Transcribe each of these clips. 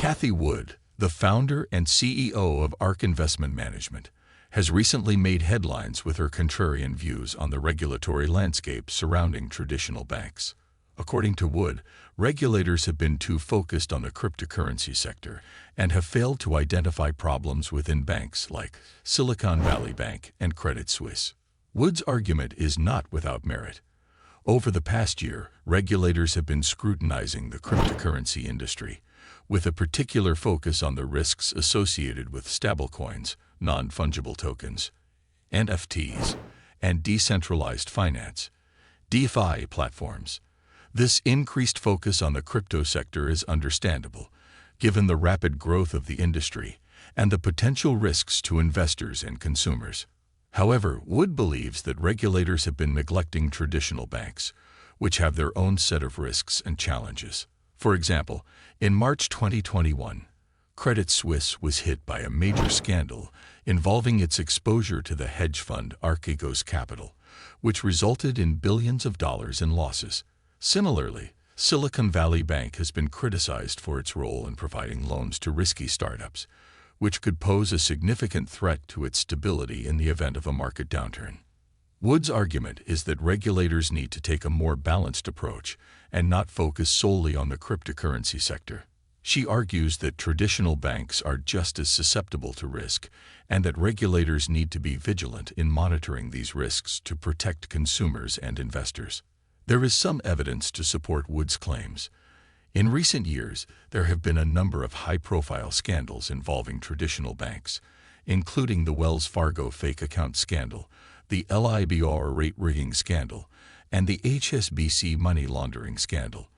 Cathie Wood, the founder and CEO of Ark Investment Management, has recently made headlines with her contrarian views on the regulatory landscape surrounding traditional banks. According to Wood, regulators have been too focused on the cryptocurrency sector and have failed to identify problems within banks like Silicon Valley Bank and Credit Suisse. Wood's argument is not without merit. Over the past year, regulators have been scrutinizing the cryptocurrency industry, with a particular focus on the risks associated with stablecoins, non-fungible tokens, NFTs, and decentralized finance, DeFi platforms. This increased focus on the crypto sector is understandable, given the rapid growth of the industry and the potential risks to investors and consumers. However, Wood believes that regulators have been neglecting traditional banks, which have their own set of risks and challenges. For example, in March 2021, Credit Suisse was hit by a major scandal involving its exposure to the hedge fund Ark Capital, which resulted in billions of dollars in losses. Similarly, Silicon Valley Bank has been criticized for its role in providing loans to risky startups, which could pose a significant threat to its stability in the event of a market downturn. Wood's argument is that regulators need to take a more balanced approach and not focus solely on the cryptocurrency sector. She argues that traditional banks are just as susceptible to risk and that regulators need to be vigilant in monitoring these risks to protect consumers and investors. There is some evidence to support Wood's claims. In recent years, there have been a number of high-profile scandals involving traditional banks, including the Wells Fargo fake account scandal, the LIBOR rate rigging scandal, and the HSBC money laundering scandal.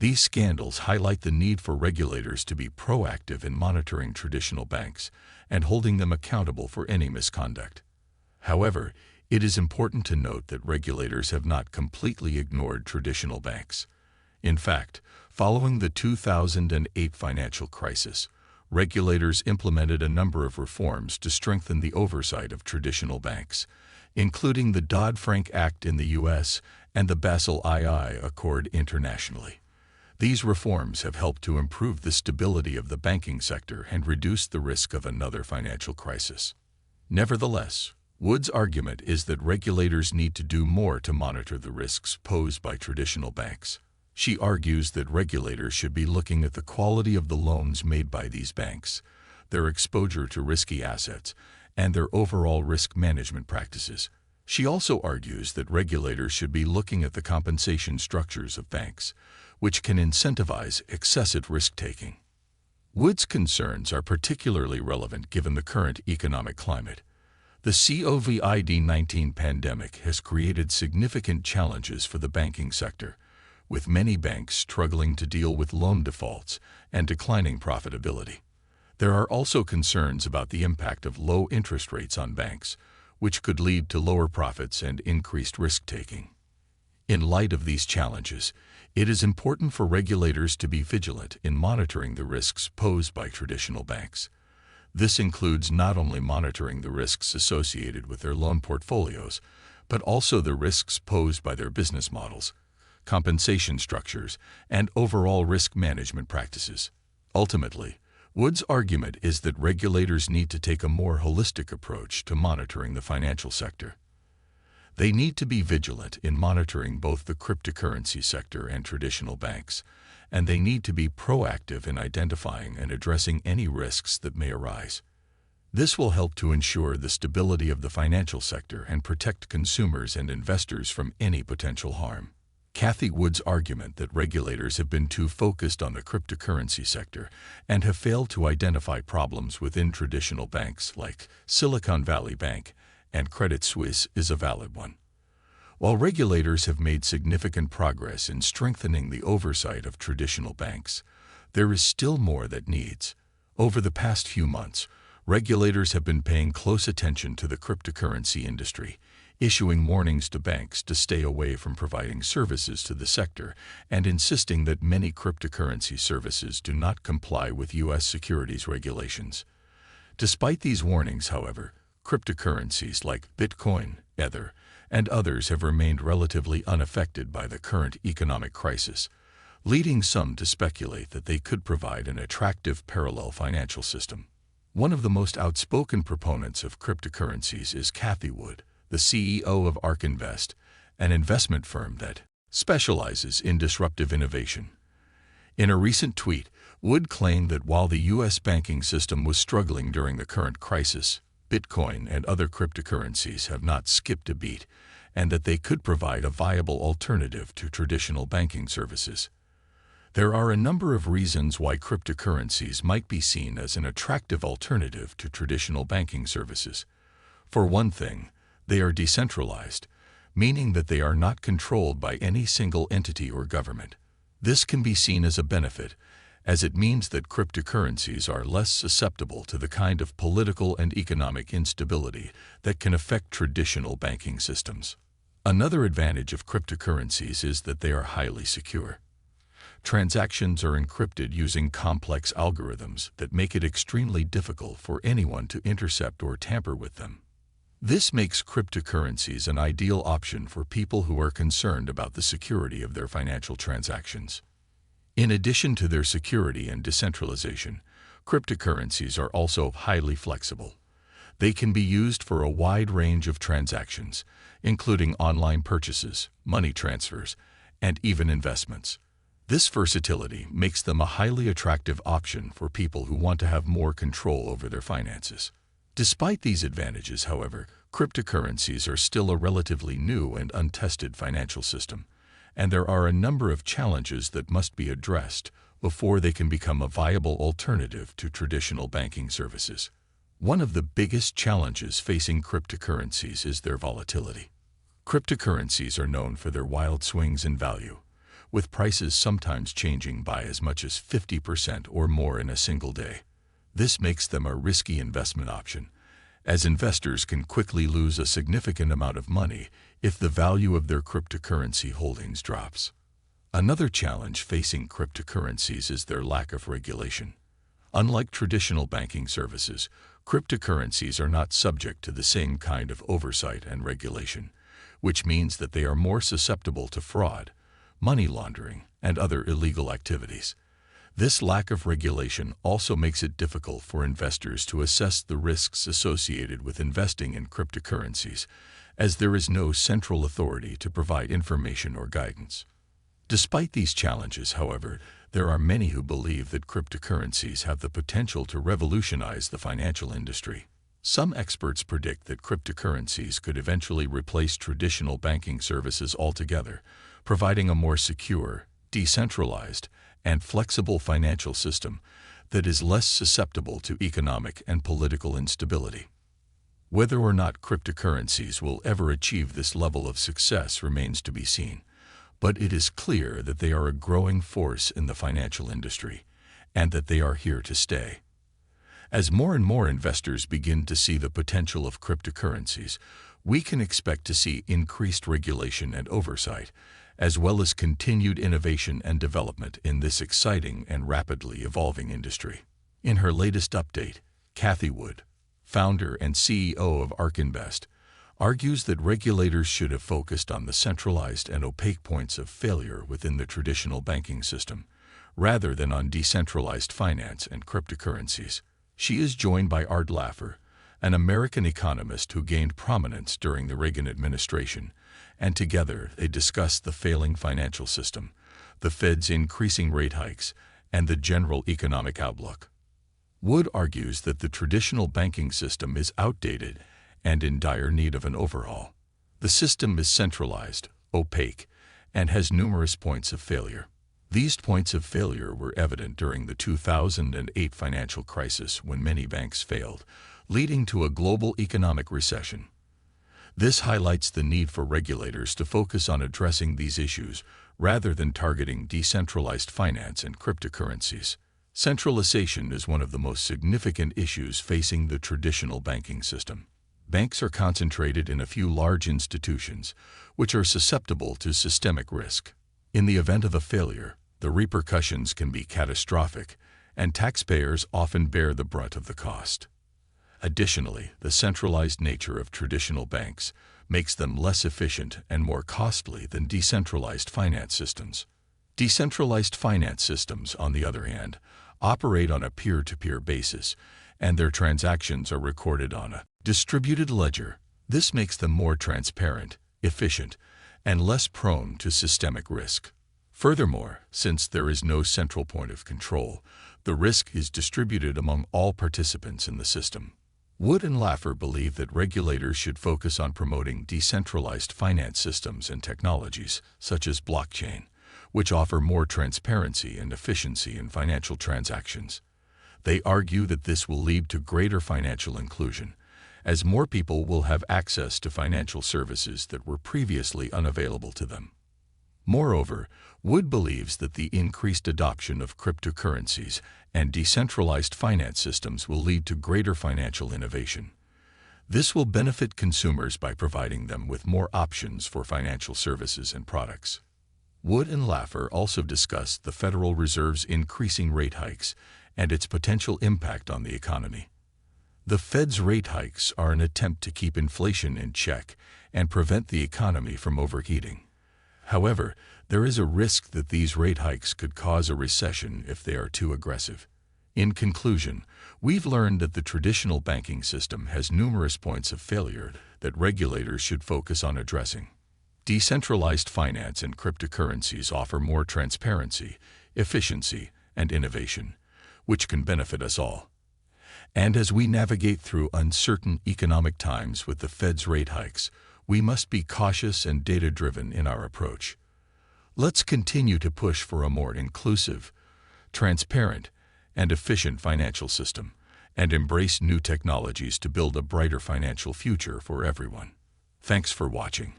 These scandals highlight the need for regulators to be proactive in monitoring traditional banks and holding them accountable for any misconduct. However, it is important to note that regulators have not completely ignored traditional banks. In fact, following the 2008 financial crisis, regulators implemented a number of reforms to strengthen the oversight of traditional banks, including the Dodd-Frank Act in the U.S. and the Basel II Accord internationally. These reforms have helped to improve the stability of the banking sector and reduce the risk of another financial crisis. Nevertheless, Wood's argument is that regulators need to do more to monitor the risks posed by traditional banks. She argues that regulators should be looking at the quality of the loans made by these banks, their exposure to risky assets, and their overall risk management practices. She also argues that regulators should be looking at the compensation structures of banks, which can incentivize excessive risk-taking. Wood's concerns are particularly relevant given the current economic climate. The COVID-19 pandemic has created significant challenges for the banking sector, with many banks struggling to deal with loan defaults and declining profitability. There are also concerns about the impact of low interest rates on banks, which could lead to lower profits and increased risk-taking. In light of these challenges, it is important for regulators to be vigilant in monitoring the risks posed by traditional banks. This includes not only monitoring the risks associated with their loan portfolios, but also the risks posed by their business models, compensation structures, and overall risk management practices. Ultimately, Wood's argument is that regulators need to take a more holistic approach to monitoring the financial sector. They need to be vigilant in monitoring both the cryptocurrency sector and traditional banks, and they need to be proactive in identifying and addressing any risks that may arise. This will help to ensure the stability of the financial sector and protect consumers and investors from any potential harm. Cathie Wood's argument that regulators have been too focused on the cryptocurrency sector and have failed to identify problems within traditional banks like Silicon Valley Bank and Credit Suisse is a valid one. While regulators have made significant progress in strengthening the oversight of traditional banks, there is still more that needs. Over the past few months, regulators have been paying close attention to the cryptocurrency industry, issuing warnings to banks to stay away from providing services to the sector and insisting that many cryptocurrency services do not comply with U.S. securities regulations. Despite these warnings, however, cryptocurrencies like Bitcoin, Ether, and others have remained relatively unaffected by the current economic crisis, leading some to speculate that they could provide an attractive parallel financial system. One of the most outspoken proponents of cryptocurrencies is Cathie Wood, the CEO of Ark Invest, an investment firm that specializes in disruptive innovation. In a recent tweet, Wood claimed that while the U.S. banking system was struggling during the current crisis, Bitcoin and other cryptocurrencies have not skipped a beat, and that they could provide a viable alternative to traditional banking services. There are a number of reasons why cryptocurrencies might be seen as an attractive alternative to traditional banking services. For one thing, they are decentralized, meaning that they are not controlled by any single entity or government. This can be seen as a benefit, as it means that cryptocurrencies are less susceptible to the kind of political and economic instability that can affect traditional banking systems. Another advantage of cryptocurrencies is that they are highly secure. Transactions are encrypted using complex algorithms that make it extremely difficult for anyone to intercept or tamper with them. This makes cryptocurrencies an ideal option for people who are concerned about the security of their financial transactions. In addition to their security and decentralization, cryptocurrencies are also highly flexible. They can be used for a wide range of transactions, including online purchases, money transfers, and even investments. This versatility makes them a highly attractive option for people who want to have more control over their finances. Despite these advantages, however, cryptocurrencies are still a relatively new and untested financial system, and there are a number of challenges that must be addressed before they can become a viable alternative to traditional banking services. One of the biggest challenges facing cryptocurrencies is their volatility. Cryptocurrencies are known for their wild swings in value, with prices sometimes changing by as much as 50% or more in a single day. This makes them a risky investment option, as investors can quickly lose a significant amount of money if the value of their cryptocurrency holdings drops. Another challenge facing cryptocurrencies is their lack of regulation. Unlike traditional banking services, cryptocurrencies are not subject to the same kind of oversight and regulation, which means that they are more susceptible to fraud, money laundering, and other illegal activities. This lack of regulation also makes it difficult for investors to assess the risks associated with investing in cryptocurrencies, as there is no central authority to provide information or guidance. Despite these challenges, however, there are many who believe that cryptocurrencies have the potential to revolutionize the financial industry. Some experts predict that cryptocurrencies could eventually replace traditional banking services altogether, providing a more secure, decentralized, and flexible financial system that is less susceptible to economic and political instability. Whether or not cryptocurrencies will ever achieve this level of success remains to be seen, but it is clear that they are a growing force in the financial industry, and that they are here to stay. As more and more investors begin to see the potential of cryptocurrencies, we can expect to see increased regulation and oversight, as well as continued innovation and development in this exciting and rapidly evolving industry. In her latest update, Cathie Wood, founder and CEO of Ark Invest, argues that regulators should have focused on the centralized and opaque points of failure within the traditional banking system, rather than on decentralized finance and cryptocurrencies. She is joined by Art Laffer, an American economist who gained prominence during the Reagan Administration, and together they discussed the failing financial system, the Fed's increasing rate hikes, and the general economic outlook. Wood argues that the traditional banking system is outdated and in dire need of an overhaul. The system is centralized, opaque, and has numerous points of failure. These points of failure were evident during the 2008 financial crisis when many banks failed, leading to a global economic recession. This highlights the need for regulators to focus on addressing these issues rather than targeting decentralized finance and cryptocurrencies. Centralization is one of the most significant issues facing the traditional banking system. Banks are concentrated in a few large institutions, which are susceptible to systemic risk. In the event of a failure, the repercussions can be catastrophic, and taxpayers often bear the brunt of the cost. Additionally, the centralized nature of traditional banks makes them less efficient and more costly than decentralized finance systems. Decentralized finance systems, on the other hand, operate on a peer-to-peer basis, and their transactions are recorded on a distributed ledger. This makes them more transparent, efficient, and less prone to systemic risk. Furthermore, since there is no central point of control, the risk is distributed among all participants in the system. Wood and Laffer believe that regulators should focus on promoting decentralized finance systems and technologies, such as blockchain, which offer more transparency and efficiency in financial transactions. They argue that this will lead to greater financial inclusion, as more people will have access to financial services that were previously unavailable to them. Moreover, Wood believes that the increased adoption of cryptocurrencies and decentralized finance systems will lead to greater financial innovation. This will benefit consumers by providing them with more options for financial services and products. Wood and Laffer also discussed the Federal Reserve's increasing rate hikes and its potential impact on the economy. The Fed's rate hikes are an attempt to keep inflation in check and prevent the economy from overheating. However, there is a risk that these rate hikes could cause a recession if they are too aggressive. In conclusion, we've learned that the traditional banking system has numerous points of failure that regulators should focus on addressing. Decentralized finance and cryptocurrencies offer more transparency, efficiency, and innovation, which can benefit us all. And as we navigate through uncertain economic times with the Fed's rate hikes, we must be cautious and data-driven in our approach. Let's continue to push for a more inclusive, transparent, and efficient financial system, and embrace new technologies to build a brighter financial future for everyone. Thanks for watching,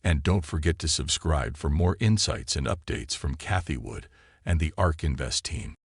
and don't forget to subscribe for more insights and updates from Cathie Wood and the Ark Invest team.